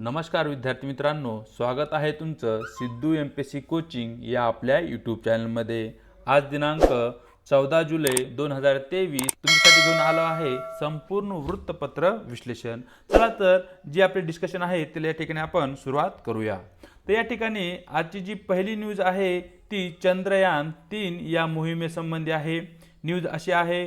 नमस्कार विद्यार्थी मित्रांनो, स्वागत आहे तुमचं सिद्धू MPSC कोचिंग या आपल्या यूट्यूब चॅनलमध्ये। आज दिनांक 14 जुलै 2023 तुमच्यासाठी घेऊन आलो आहे संपूर्ण वृत्तपत्र विश्लेषण। चला तर जी आपली डिस्कशन आहे त्याला या ठिकाणी आपण सुरुवात करूया। तर या ठिकाणी आजची जी पहिली न्यूज आहे ती चंद्रयान 3 या मोहिमेसंबंधी आहे। न्यूज अशी आहे,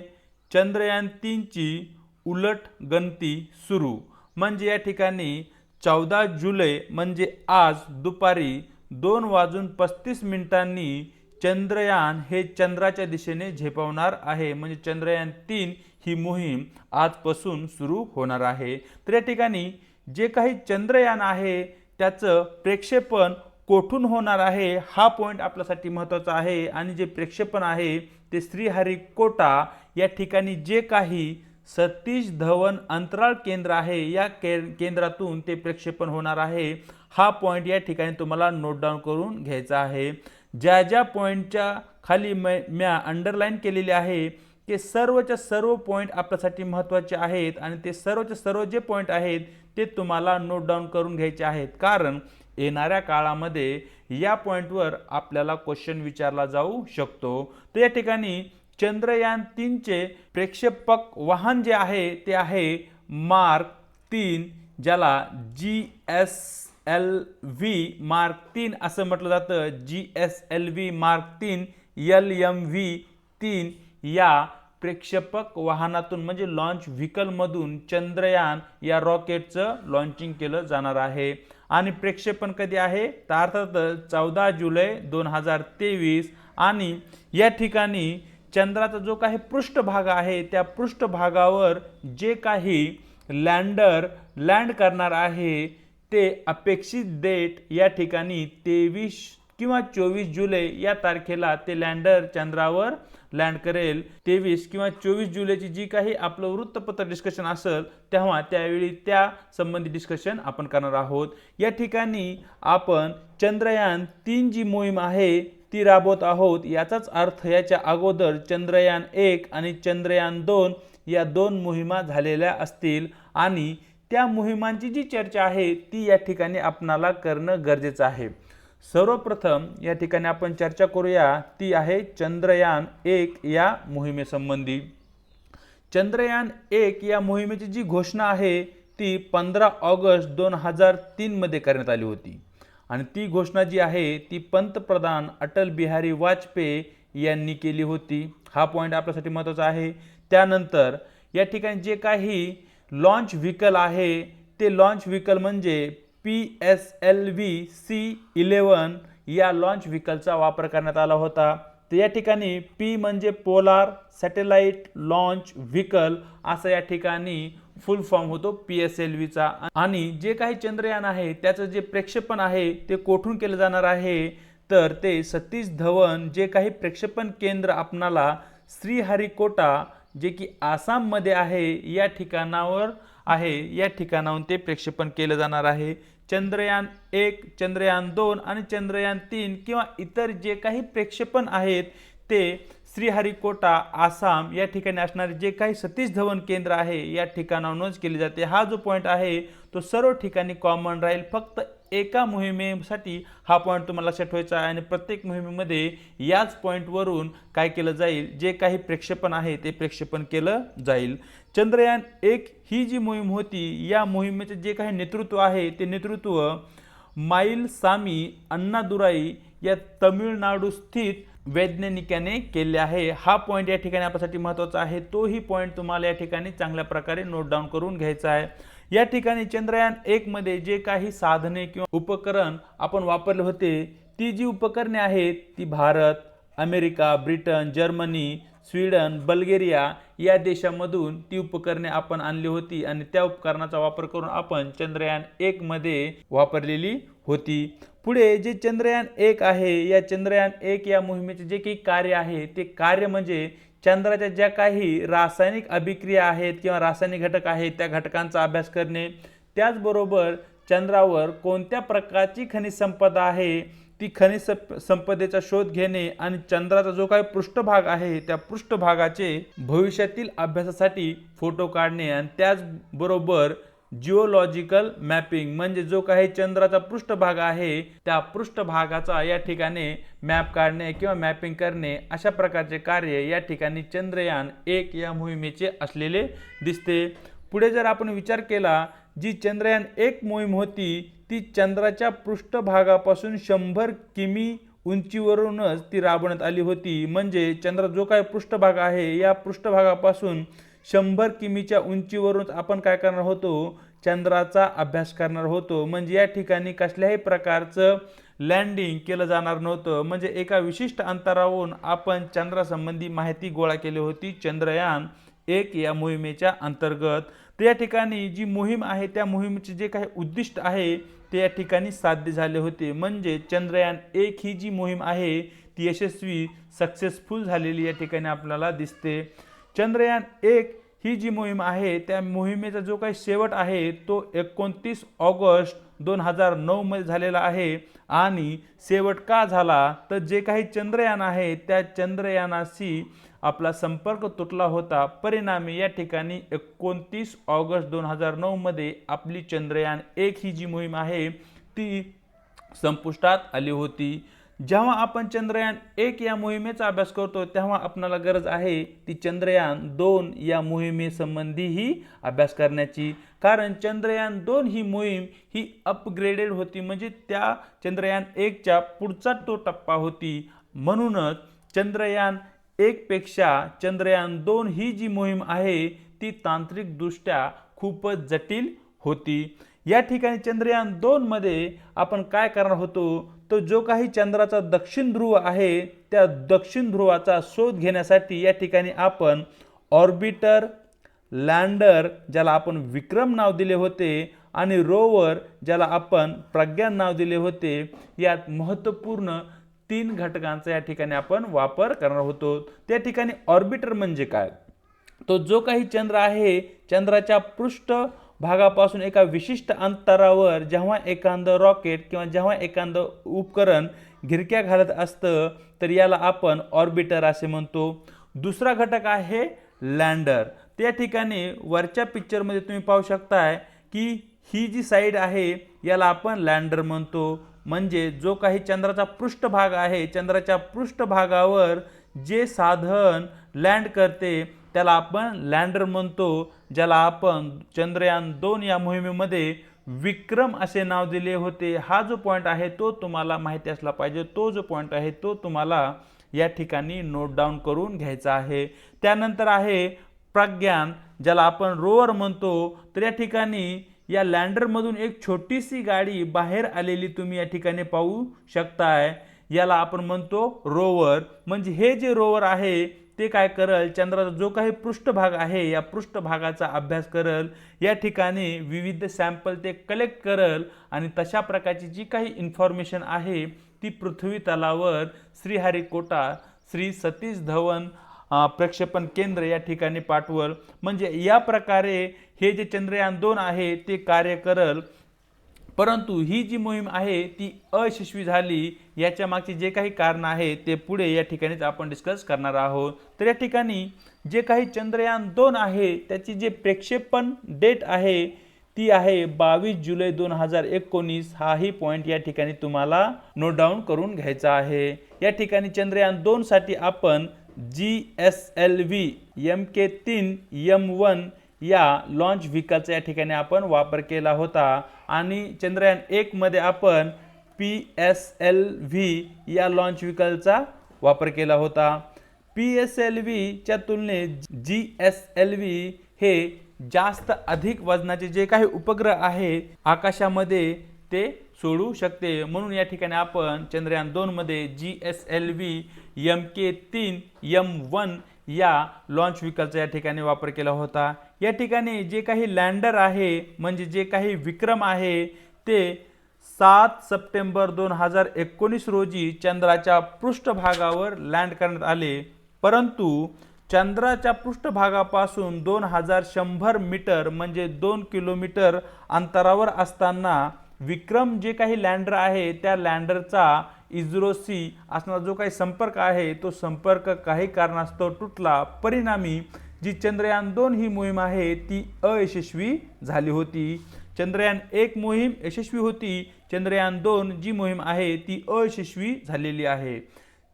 चंद्रयान 3 ची उलट गणती सुरू। म्हणजे या ठिकाणी 14 जुलै म्हणजे आज दुपारी 2:35 चंद्रयान हे चंद्राच्या दिशेने झेपावणार आहे। म्हणजे चंद्रयान 3 ही मोहीम आजपासून सुरू होणार आहे। तर या ठिकाणी जे काही चंद्रयान आहे त्याचं प्रक्षेपण कोठून होणार आहे हा पॉइंट आपल्यासाठी महत्त्वाचा आहे। आणि जे प्रक्षेपण आहे ते श्रीहरिकोटा या ठिकाणी जे काही सतीश धवन अंतराळ केंद्र आहे या केंद्रातून ते प्रक्षेपण होणार आहे। हा पॉइंट या ठिकाणी तुम्हाला नोट डाऊन करून घ्यायचा आहे। ज्या ज्या पॉइंटच्या खाली म्या अंडरलाईन केलेले आहे ते सर्वच्या सर्व पॉइंट आपल्यासाठी महत्त्वाचे आहेत आणि ते सर्वच्या सर्व जे पॉइंट आहेत ते तुम्हाला नोट डाऊन करून घ्यायचे आहेत, कारण येणाऱ्या काळामध्ये या पॉइंटवर आपल्याला क्वेश्चन विचारला जाऊ शकतो। तर या ठिकाणी चंद्रयान 3 चे प्रक्षेपक वाहन जे आहे ते आहे मार्क 3, ज्याला GSLV मार्क 3 असं म्हटलं जातं। GSLV मार्क 3 LMV-3 या प्रक्षेपक वाहनातून म्हणजे लॉन्च व्हेकल मधून चंद्रयान या रॉकेटचं लॉन्चिंग केलं जाणार आहे। आणि प्रक्षेपण कधी आहे तर अर्थात 14 जुलै 2023। आणि या ठिकाणी चंद्राचा जो काही पृष्ठभाग आहे त्या पृष्ठभागावर जे काही लँडर लँड करणार आहे ते अपेक्षित डेट या ठिकाणी 23 किंवा 24 जुलै या तारखेला ते लँडर चंद्रावर लँड करेल। 23 किंवा 24 जुलैची जी काही आपलं वृत्तपत्र डिस्कशन असेल तेव्हा त्यावेळी त्या संबंधी डिस्कशन आपण करणार आहोत। या ठिकाणी आपण चंद्रयान 3 जी मोहीम आहे ती राबवत आहोत। याचाच अर्थ याच्या अगोदर चंद्रयान 1 आणि चंद्रयान 2 या दोन मोहिमा झालेल्या असतील आणि त्या मोहिमांची जी चर्चा आहे ती या ठिकाणी आपणाला करणं गरजेचं आहे। सर्वप्रथम या ठिकाणी आपण चर्चा करूया ती आहे चंद्रयान 1 या मोहिमेसंबंधी। चंद्रयान 1 या मोहिमेची जी घोषणा आहे ती 15 ऑगस्ट 2003 मध्ये करण्यात आली होती आणि ती घोषणा जी आहे ती पंतप्रधान अटल बिहारी वाजपेयी यांनी केली होती। हा पॉइंट आपल्यासाठी महत्त्वाचा आहे। त्यानंतर या ठिकाणी जे काही लॉन्च व्हेकल आहे ते लॉन्च व्हेकल म्हणजे PSLV-C11 या लॉन्च व्हेकलचा वापर करण्यात आला होता। तर या ठिकाणी P म्हणजे पोलार सॅटेलाइट लॉन्च व्हेकल असं या ठिकाणी फुल फॉर्म होतो PSLVचा। आणि जे काही चंद्रयान आहे त्याचं जे प्रक्षेपण आहे ते कोठून केलं जाणार आहे तर ते सतीश धवन जे काही प्रक्षेपण केंद्र आपणाला श्रीहरिकोटा जे की आसाम मध्ये आहे या ठिकाणावर आहे, या ठिकाणाहून ते प्रक्षेपण केलं जाणार आहे। चंद्रयान 1, चंद्रयान 2 आणि चंद्रयान 3 किंवा इतर जे काही प्रक्षेपण आहेत ते श्रीहरिकोटा आसाम या ठिकाणी असणारे जे काही सतीश धवन केंद्र आहे या ठिकाणाहूनच केले जाते। हा जो पॉइंट आहे तो सर्व ठिकाणी कॉमन राहील, फक्त एका मोहिमेसाठी हा पॉइंट तुम्हाला लक्षात ठेवायचा आहे। आणि प्रत्येक मोहिमेमध्ये याच पॉइंटवरून काय केलं जाईल, जे काही प्रक्षेपण आहे ते प्रक्षेपण केलं जाईल। चंद्रयान 1 ही जी मोहीम होती या मोहिमेचे जे काही नेतृत्व आहे ते नेतृत्व माइलसामी अण्णादुराई या तामिळनाडू स्थित वैज्ञानिकाने केले आहे। हा पॉइंट या ठिकाणी आपल्यासाठी महत्त्वाचा आहे, तोही पॉइंट तुम्हाला या ठिकाणी चांगल्या प्रकारे नोट डाऊन करून घ्यायचा आहे। या ठिकाणी चंद्रयान 1 मध्ये जे काही साधने किंवा उपकरण आपण वापरले होते ती जी उपकरणे आहेत ती Bharat, America, Britain, Germany, Sweden, Bulgaria या देशांमधून ती उपकरणे आपण आणली होती आणि त्या उपकरणाचा वापर करून आपण चंद्रयान 1 मध्ये वापरलेली होती। पुढे जे चंद्रयान 1 आहे या चंद्रयान 1 या मोहिमेचे जे काही कार्य आहे ते कार्य म्हणजे चंद्राच्या ज्या काही रासायनिक अभिक्रिया आहेत किंवा रासायनिक घटक आहेत त्या घटकांचा अभ्यास करणे, त्याचबरोबर चंद्रावर कोणत्या प्रकारची खनिज संपदा आहे ती खनिज संपदेचा शोध घेणे आणि चंद्राचा जो काही पृष्ठभाग आहे त्या पृष्ठभागाचे भविष्यातील अभ्यासासाठी फोटो काढणे आणि त्याचबरोबर जिओलॉजिकल मॅपिंग म्हणजे जो काही चंद्राचा पृष्ठभाग आहे त्या पृष्ठभागाचा या ठिकाणी मॅप काढणे किंवा मॅपिंग करणे अशा प्रकारचे कार्य या ठिकाणी चंद्रयान 1 या मोहिमेचे असलेले दिसते। पुढे जर आपण विचार केला, जी चंद्रयान 1 मोहीम होती ती चंद्राच्या पृष्ठभागापासून 100 किमी उंचीवरूनच ती राबवण्यात आली होती। म्हणजे चंद्र जो काही पृष्ठभाग आहे या पृष्ठभागापासून 100 किमीच्या उंचीवरून आपण काय करणार होतो, चंद्राचा अभ्यास करणार होतो। म्हणजे या ठिकाणी कसल्याही प्रकारचं लँडिंग केलं जाणार नव्हतं। म्हणजे एका विशिष्ट अंतरावरून आपण चंद्रासंबंधी माहिती गोळा केली होती चंद्रयान 1 या मोहिमेच्या अंतर्गत। तर या ठिकाणी जी मोहीम आहे त्या मोहिमेचे जे काही उद्दिष्ट आहे ते या ठिकाणी साध्य झाले होते। म्हणजे चंद्रयान 1 ही जी मोहीम आहे ती यशस्वी सक्सेसफुल झालेली या ठिकाणी आपल्याला दिसते। चंद्रयान 1 ही जी मोहीम आहे त्या मोहिमेचा जो काही शेवट आहे तो 29 ऑगस्ट 2009 मध्ये झालेला आहे। आणि शेवट का झाला तर जे काही चंद्रयान आहे त्या चंद्रयानाशी आपला संपर्क तुटला होता। परिणामी या ठिकाणी 29 ऑगस्ट 2009 मध्ये आपली चंद्रयान 1 ही जी मोहीम आहे ती संपुष्टात आली होती। जेव्हा आपण चंद्रयान 1 या मोहिमेचा अभ्यास करतो तेव्हा आपल्याला गरज आहे ती चंद्रयान 2 या मोहिमेसंबंधीही अभ्यास करण्याची। कारण चंद्रयान 2 ही मोहीम ही अपग्रेडेड होती, म्हणजे त्या चंद्रयान 1 च्या पुढचा तो टप्पा होती। म्हणूनच चंद्रयान 1 पेक्षा चंद्रयान 2 ही जी मोहीम आहे ती तांत्रिकदृष्ट्या खूपच जटिल होती। या ठिकाणी चंद्रयान 2 मध्ये आपण काय करणार होतो, तो जो काही चंद्राचा दक्षिण ध्रुव आहे त्या दक्षिण ध्रुवाचा शोध घेण्यासाठी या ठिकाणी आपण ऑर्बिटर, लँडर ज्याला आपण विक्रम नाव दिले होते आणि रोवर ज्याला आपण प्रज्ञान नाव दिले होते, यात महत्त्वपूर्ण 3 घटकांचा या ठिकाणी आपण वापर करणार होतो। त्या ठिकाणी ऑर्बिटर म्हणजे काय, तो जो काही चंद्र आहे चंद्राच्या पृष्ठभागापासून एका विशिष्ट अंतरावर जेव्हा एखादं रॉकेट किंवा जेव्हा एखादं उपकरण घिरक्या घालत असतं तर याला आपण ऑर्बिटर असे म्हणतो। दुसरा घटक आहे लँडर। त्या ठिकाणी वरच्या पिक्चरमध्ये तुम्ही पाहू शकताय की ही जी साईड आहे याला आपण लँडर म्हणतो। म्हणजे जो काही चंद्राचा पृष्ठभाग आहे चंद्राच्या पृष्ठभागावर जे साधन लँड करते त्याला आपण लँडर म्हणतो, ज्याला आपण चंद्रयान 2 या मोहिमेमध्ये विक्रम असे नाव दिले होते। हा जो पॉइंट आहे तो तुम्हाला माहिती असला पाहिजे, तो जो पॉइंट आहे तो तुम्हाला या ठिकाणी नोट डाऊन करून घ्यायचा आहे। त्यानंतर आहे प्रज्ञान ज्याला आपण रोवर म्हणतो। तर या ठिकाणी या लँडर मधून एक छोटीशी गाडी बाहेर आलेली तुम्ही या ठिकाणी पाहू शकताय, याला आपण म्हणतो रोवर। म्हणजे हे जे रोवर आहे ते काय करल, चंद्राचा जो काही पृष्ठभाग आहे या पृष्ठभागाचा अभ्यास करल, या ठिकाणी विविध सॅम्पल ते कलेक्ट करल आणि तशा प्रकारची जी काही इन्फॉर्मेशन आहे ती पृथ्वी तलावर श्रीहरिकोटा श्री सतीश धवन प्रक्षेपण केंद्र या ठिकाणी पाठवल। म्हणजे या प्रकारे हे जे चंद्रयान 2 आहे ते कार्य करल। परंतु ही जी मोहीम आहे ती अयशस्वी झाली, याच्या मागचे जे काही कारण आहे ते पुढे या ठिकाणीच आपण डिस्कस करणार आहोत। तर या ठिकाणी जे काही चंद्रयान 2 आहे त्याची जे प्रक्षेपण डेट आहे ती आहे 22 जुलै 2019। हाही पॉइंट या ठिकाणी तुम्हाला नोट डाऊन करून घ्यायचा आहे। या ठिकाणी चंद्रयान 2 साठी आपण GSLV MK3 M1 या लॉन्च व्हेकलचा या ठिकाणी आपण वापर केला होता आणि चंद्रयान 1 मध्ये आपण PSLV या लॉन्च व्हेकलचा वापर केला होता। PSLV च्या तुलनेत GSLV हे जास्त अधिक वजनाचे जे काही उपग्रह आहे आकाशामध्ये ते सोडू शकते। म्हणून या ठिकाणी आपण चंद्रयान 2 मध्ये GSLV MK3 M1 या लॉन्च व्हेकलचा या ठिकाणी वापर केला होता। या ठिकाणी जे काही लँडर आहे म्हणजे जे काही विक्रम आहे ते 7 सप्टेंबर 2019 रोजी चंद्राच्या पृष्ठभागावर लँड करण्यात आले। परंतु चंद्राच्या पृष्ठभागापासून 2100 मीटर म्हणजे 2 किलोमीटर अंतरावर असताना विक्रम जे काही लँडर आहे त्या लँडरचा इस्रोशी असणारा जो काही संपर्क आहे तो संपर्क काही कारणास्तव तुटला। परिणामी जी चंद्रयान-2 ही मोहीम आहे ती अयशस्वी झाली होती. चंद्रयान-1 मोहीम यशस्वी होती, चंद्रयान-2 जी मोहीम आहे ती अयशस्वी झालेली आहे.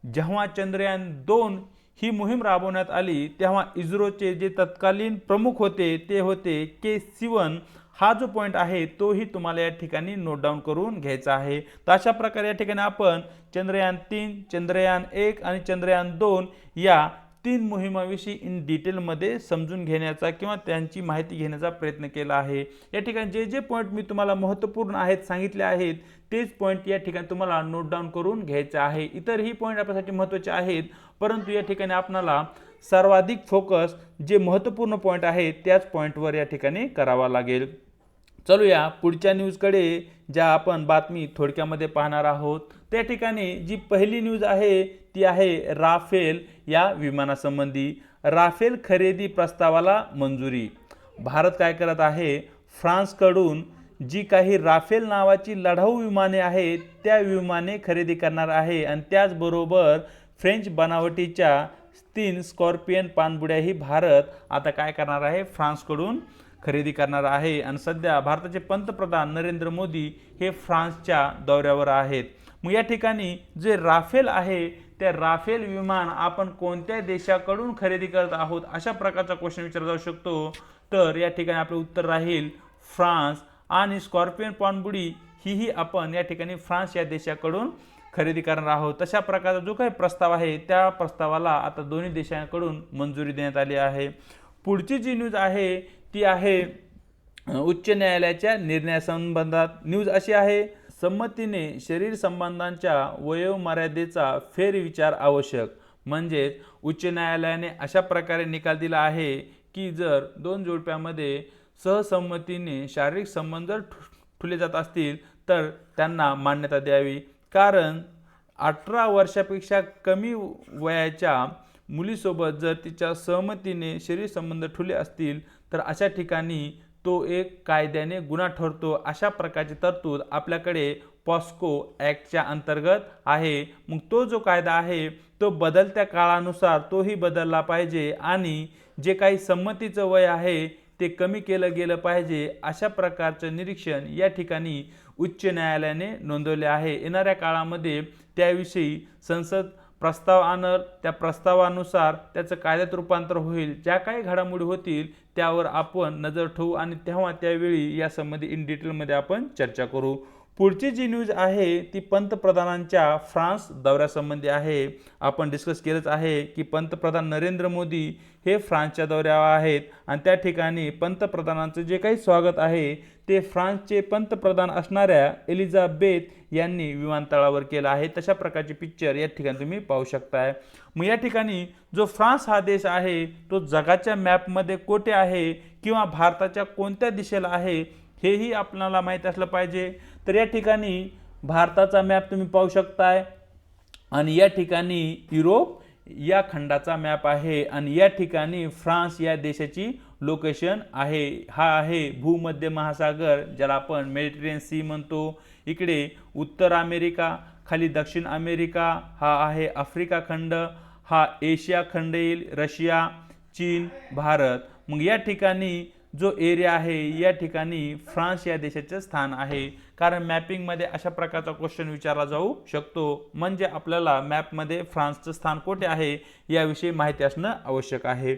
जेव्हा चंद्रयान-2 ही मोहीम राबवण्यात आली तेव्हा इस्रोचे जे तत्कालीन प्रमुख होते ते होते के सिवन. हा जो पॉईंट आहे तोही तुम्हाला या ठिकाणी नोट डाऊन करून घ्यायचा आहे. तर अशा प्रकारे या ठिकाणी आपण चंद्रयान-3, चंद्रयान-1 आणि चंद्रयान-2 या 3 मोहिमाविषयी इन डिटेलमध्ये समजून घेण्याचा किंवा त्यांची माहिती घेण्याचा प्रयत्न केला आहे. या ठिकाणी जे जे पॉईंट मी तुम्हाला महत्त्वपूर्ण आहेत सांगितले आहेत तेच पॉईंट या ठिकाणी तुम्हाला नोट डाऊन करून घ्यायचे आहे. इतरही पॉईंट आपल्यासाठी महत्त्वाचे आहेत, परंतु या ठिकाणी आपणाला सर्वाधिक फोकस जे महत्त्वपूर्ण पॉईंट आहेत त्याच पॉईंटवर या ठिकाणी करावा लागेल. चलूया पुढच्या न्यूजकडे, ज्या आपण बातमी थोडक्यामध्ये पाहणार आहोत. त्या ठिकाणी जी पहिली न्यूज आहे ती आहे राफेल या विमानासंबंधी. राफेल खरेदी प्रस्तावाला मंजुरी. भारत काय करत आहे, फ्रान्सकडून जी काही राफेल नावाची लढाऊ विमाने आहेत त्या विमाने खरेदी करणार आहे आणि त्याचबरोबर फ्रेंच बनावटीच्या 3 स्कॉर्पियन पाणबुड्याही भारत आता काय करणार आहे, फ्रान्सकडून खरेदी करणार आहे. आणि सध्या भारताचे पंतप्रधान नरेंद्र मोदी हे फ्रान्सच्या दौऱ्यावर आहेत. मग या ठिकाणी जे राफेल आहे त्या राफेल विमान आपण कोणत्या देशाकडून खरेदी करत आहोत अशा प्रकारचा क्वेश्चन विचारला जाऊ शकतो. तर या ठिकाणी आपले उत्तर राहील फ्रान्स. आणि स्कॉर्पियन पाणबुडी ही आपण या ठिकाणी फ्रान्स या देशाकडून खरेदी करणार आहोत. तशा प्रकारचा जो काही प्रस्ताव आहे त्या प्रस्तावाला आता दोन्ही देशांकडून मंजुरी देण्यात आली आहे. पुढची जी न्यूज आहे ती आहे उच्च न्यायालयाच्या निर्णयासंबंधात. न्यूज अशी आहे, संमतीने शरीर संबंधांच्या वयोमर्यादेचा फेरविचार आवश्यक. म्हणजेच उच्च न्यायालयाने अशा प्रकारे निकाल दिला आहे की जर 2 जोडप्यामध्ये सहसंमतीने शारीरिक संबंध जर ठेवले जात असतील तर त्यांना मान्यता द्यावी. कारण 18 वर्षापेक्षा कमी वयाच्या मुलीसोबत जर तिच्या सहमतीने शरीर संबंध ठेवले असतील तर अशा ठिकाणी तो एक कायद्याने गुन्हा ठरतो. अशा प्रकारची तरतूद आपल्याकडे पॉस्को ॲक्टच्या अंतर्गत आहे. मग तो जो कायदा आहे तो बदलत्या काळानुसार तोही बदलला पाहिजे आणि जे काही संमतीचं वय आहे ते कमी केलं गेलं पाहिजे. अशा प्रकारचं निरीक्षण या ठिकाणी उच्च न्यायालयाने नोंदवले आहे. येणाऱ्या काळामध्ये त्याविषयी संसद प्रस्ताव आणल, त्या प्रस्तावानुसार त्याचं कायद्यात रूपांतर होईल. ज्या काही घडामोडी होतील त्यावर आपण नजर ठेवू आणि तेव्हा त्यावेळी यासंबंधी इन डिटेलमध्ये आपण चर्चा करू. पुढची जी न्यूज आहे ती पंतप्रधानांच्या फ्रान्स दौऱ्यासंबंधी आहे. आपण डिस्कस केलंच आहे की पंतप्रधान नरेंद्र मोदी हे फ्रान्सच्या दौऱ्यावर आहेत आणि त्या ठिकाणी पंतप्रधानांचं जे काही स्वागत आहे ते फ्रान्सचे पंतप्रधान असणाऱ्या एलिझाबेथ यांनी विमानतळावर केलं आहे. तशा प्रकारचे पिक्चर या ठिकाणी तुम्ही पाहू शकताय. मग या ठिकाणी जो फ्रान्स हा देश आहे तो जगाच्या मॅपमध्ये कोठे आहे किंवा भारताच्या कोणत्या दिशेला आहे हेही आपल्याला माहीत असलं पाहिजे. तर या ठिकाणी भारताचा मॅप तुम्ही पाहू शकताय आणि या ठिकाणी युरोप या खंडाचा मॅप आहे आणि या ठिकाणी फ्रान्स या देशाची लोकेशन आहे. हा आहे भूमध्य महासागर, ज्याला आपण मेडिटेरियन सी म्हणतो. इकडे उत्तर अमेरिका, खाली दक्षिण अमेरिका, हा आहे आफ्रिका खंड, हा एशिया खंड येईल, रशिया, चीन, भारत. मग या ठिकाणी जो एरिया आहे या ठिकाणी फ्रान्स या देशाचे स्थान आहे. कारण मॅपिंगमध्ये अशा प्रकारचा क्वेश्चन विचारला जाऊ शकतो. म्हणजे आपल्याला मॅपमध्ये फ्रान्सचं स्थान कोठे आहे याविषयी माहिती असणं आवश्यक आहे.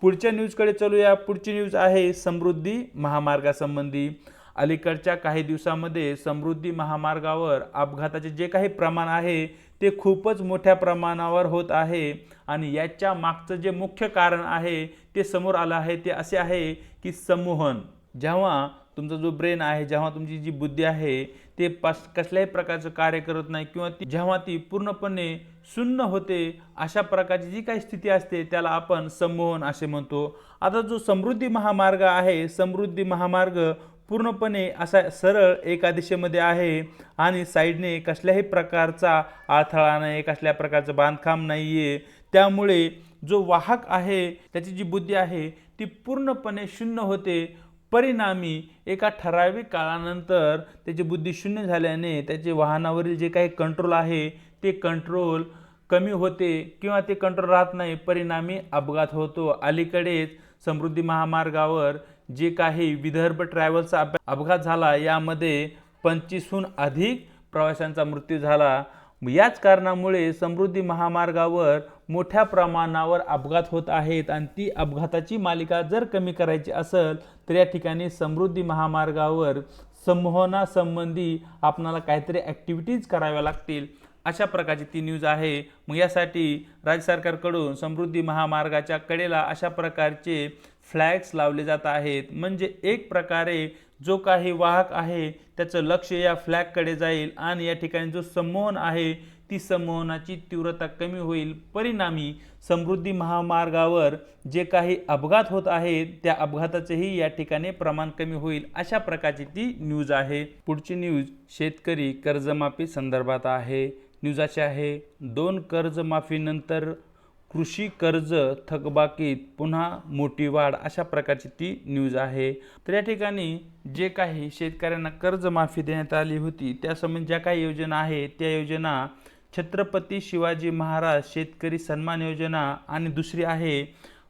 पुढच्या न्यूजकडे चलूया. पुढची न्यूज आहे समृद्धी महामार्गासंबंधी. अलीकडच्या काही दिवसामध्ये समृद्धी महामार्गावर अपघाताचे जे काही प्रमाण आहे ते खूपच मोठ्या प्रमाणावर होत आहे आणि याच्या मागचं जे मुख्य कारण आहे ते समोर आलं आहे. ते असे आहे की संमोहन. जेव्हा तुमचा जो ब्रेन आहे, जेव्हा तुमची जी बुद्धी आहे ते कसल्याही प्रकारचं कार्य करत नाही किंवा जेव्हा ती पूर्णपणे शून्य होते अशा प्रकारची जी काही स्थिती असते त्याला आपण संमोहन असे म्हणतो. आता जो समृद्धी महामार्ग आहे, समृद्धी महामार्ग पूर्णपणे असा सरळ एका दिशेमध्ये आहे आणि साईडने कसल्याही प्रकारचा अडथळा नाही, कसल्या प्रकारचं बांधकाम नाही आहे. त्यामुळे जो वाहक आहे त्याची जी बुद्धी आहे ती पूर्णपणे शून्य होते. परिणामी एका ठराविक काळानंतर त्याची बुद्धी शून्य झाल्याने त्याचे वाहनावरील जे काही कंट्रोल आहे ते कंट्रोल कमी होते किंवा ते कंट्रोल राहत नाही, परिणामी अपघात होतो। अलीकडेच समृद्धी महामार्गावर जे काही विदर्भ ट्रॅव्हल्सचा अपघात झाला, यामध्ये 25हून अधिक प्रवाशांचा मृत्यू झाला। याच कारणामुळे समृद्धी महामार्गावर मोठ्या प्रमाणावर अपघात होत आहेत आणि ती अपघाताची मालिका जर कमी करायची असेल तर या ठिकाणी समृद्धी महामार्गावर संवहनासंबंधी आपणाला काहीतरी ॲक्टिव्हिटीज कराव्या लागतील, अशा प्रकारची ती न्यूज आहे। मग यासाठी राज्य सरकारकडून समृद्धी महामार्गाच्या कडेला अशा प्रकारचे फ्लॅग्स लावले जात आहेत, म्हणजे एक प्रकारे जो काही वाहक आहे त्याचं लक्ष या फ्लॅगकडे जाईल आणि या ठिकाणी जो संवहन आहे ती संवहनाची तीव्रता कमी होईल, परिणामी समृद्धी महामार्गावर जे काही अपघात होत आहेत त्या अपघाताचेही या ठिकाणी प्रमाण कमी होईल, अशा प्रकारची ती न्यूज आहे। पुढची न्यूज शेतकरी कर्जमाफी संदर्भात आहे। न्यूज अशी आहे, 2 कर्जमाफीनंतर कृषी कर्ज थकबाकीत पुन्हा मोठी वाढ, अशा प्रकारची ती न्यूज आहे। तर या ठिकाणी जे काही शेतकऱ्यांना कर्जमाफी देण्यात आली होती त्यासंबंधी ज्या काही योजना आहेत त्या योजना छत्रपती शिवाजी महाराज शेतकरी सन्मान योजना आणि दुसरी आहे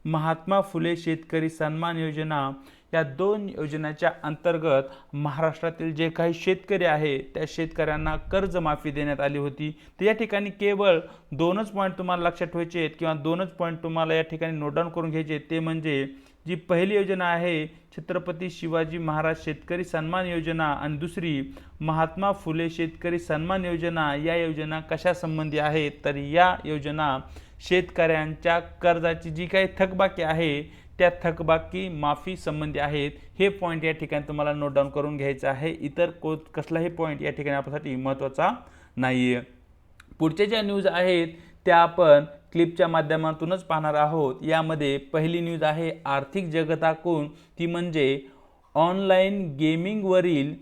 महात्मा फुले शेतकरी सन्मान योजना, या 2 योजनाच्या अंतर्गत महाराष्ट्रातील जे काही शेतकरी आहे त्या शेतकऱ्यांना कर्जमाफी देण्यात आली होती। तर या ठिकाणी केवळ 2च पॉईंट तुम्हाला लक्षात ठेवायचे आहेत किंवा 2च पॉईंट तुम्हाला या ठिकाणी नोट डाऊन करून घ्यायचे आहेत, ते म्हणजे जी पहिली योजना आहे छत्रपती शिवाजी महाराज शेतकरी सन्मान योजना आणि दुसरी महात्मा फुले शेतकरी सन्मान योजना, या योजना कशा संबंधी आहेत तर या योजना शेतकऱ्यांच्या कर्जाची जी काही थकबाकी आहे त्या थकबाकी माफी संबंधी आहेत। हे पॉईंट या ठिकाणी तुम्हाला नोट डाऊन करून घ्यायचं आहे, इतर कसलाही पॉईंट या ठिकाणी आपल्यासाठी महत्त्वाचा नाही आहे। पुढच्या ज्या न्यूज आहेत त्या आपण क्लिपच्या माध्यमातूनच पाहणार आहोत। यामध्ये पहिली न्यूज आहे आर्थिक जगतातून, ती म्हणजे ऑनलाईन गेमिंगवरील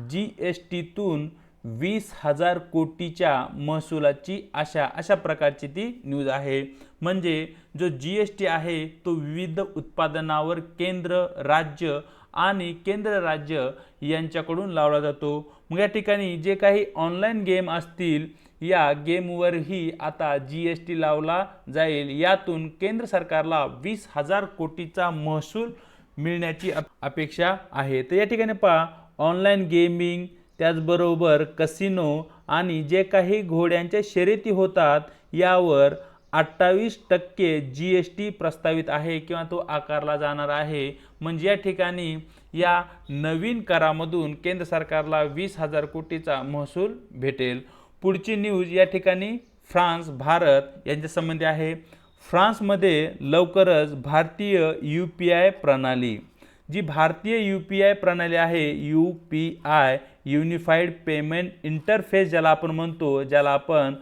GSTतून 20,000 कोटीच्या महसुलाची आशा, अशा प्रकारची ती न्यूज आहे। म्हणजे जो GST आहे तो विविध उत्पादनावर केंद्र राज्य आणि केंद्र राज्य यांच्याकडून लावला जातो। मग या ठिकाणी जे काही ऑनलाईन गेम असतील या गेमवरही आता GST लावला जाईल, यातून केंद्र सरकारला 20,000 कोटीचा महसूल मिळण्याची अपेक्षा आहे। तर या ठिकाणी पहा, ऑनलाईन गेमिंग त्याचबरोबर कसिनो आणि जे काही घोड्यांच्या शर्यती होतात यावर 28% GST प्रस्तावित आहे किंवा तो आकारला जाणार आहे। म्हणजे या ठिकाणी या नवीन करामधून केंद्र सरकारला 20,000 कोटीचा महसूल भेटेल। पुढची न्यूज या ठिकाणी फ्रान्स भारत यांच्या संबंधी आहे। फ्रान्समध्ये लवकरच भारतीय UPI प्रणाली, जी भारतीय UPI प्रणाली आहे UPI युनिफाईड पेमेंट इंटरफेस ज्याला आपण म्हणतो, ज्याला आपण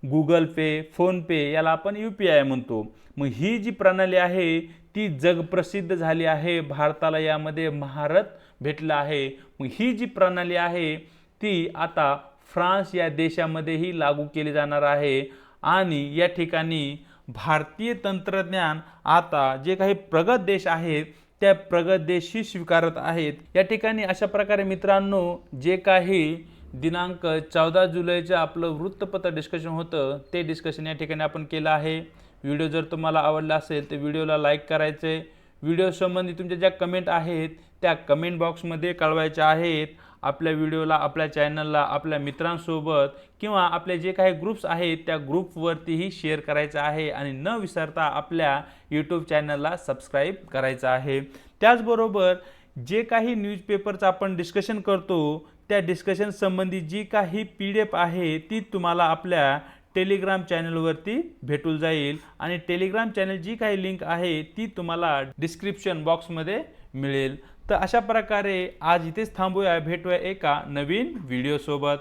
गुगल पे, फोनपे याला आपण UPI म्हणतो। मग ही जी प्रणाली आहे ती जगप्रसिद्ध झाली आहे, भारताला यामध्ये महारथ भेटला आहे। मग ही जी प्रणाली आहे ती आता फ्रान्स या देशामध्येही लागू केली जाणार आहे आणि या ठिकाणी भारतीय तंत्रज्ञान आता जे काही प्रगत देश आहेत त्या प्रगत देशही स्वीकारत आहेत। या ठिकाणी अशा प्रकारे मित्रांनो, जे काही दिनांक 14 जुलैचं आपलं वृत्तपत्र डिस्कशन होतं ते डिस्कशन या ठिकाणी आपण केलं आहे। व्हिडिओ जर तुम्हाला आवडला असेल तर व्हिडिओला लाईक करायचे, व्हिडिओ संबंधी तुमच्या ज्या कमेंट आहेत त्या कमेंट बॉक्समध्ये कळवायच्या आहेत। आपल्या व्हिडिओला, आपल्या चॅनलला आपल्या मित्रांसोबत किंवा आपले जे काही ग्रुप्स आहेत त्या ग्रुपवरतीही शेअर करायचं आहे आणि न विसरता आपल्या यूट्यूब चॅनलला सबस्क्राईब करायचं आहे। त्याचबरोबर जे काही न्यूजपेपरचं आपण डिस्कशन करतो त्या डिस्कशन संबंधी जी काही PDF आहे ती तुम्हाला आपल्या टेलिग्राम चॅनलवरती भेटून जाईल आणि टेलिग्राम चॅनल जी काही लिंक आहे ती तुम्हाला डिस्क्रिप्शन बॉक्समध्ये मिळेल। तर अशा प्रकारे आज इथेच थांबूया, भेटूया एका नवीन व्हिडिओ सोबत।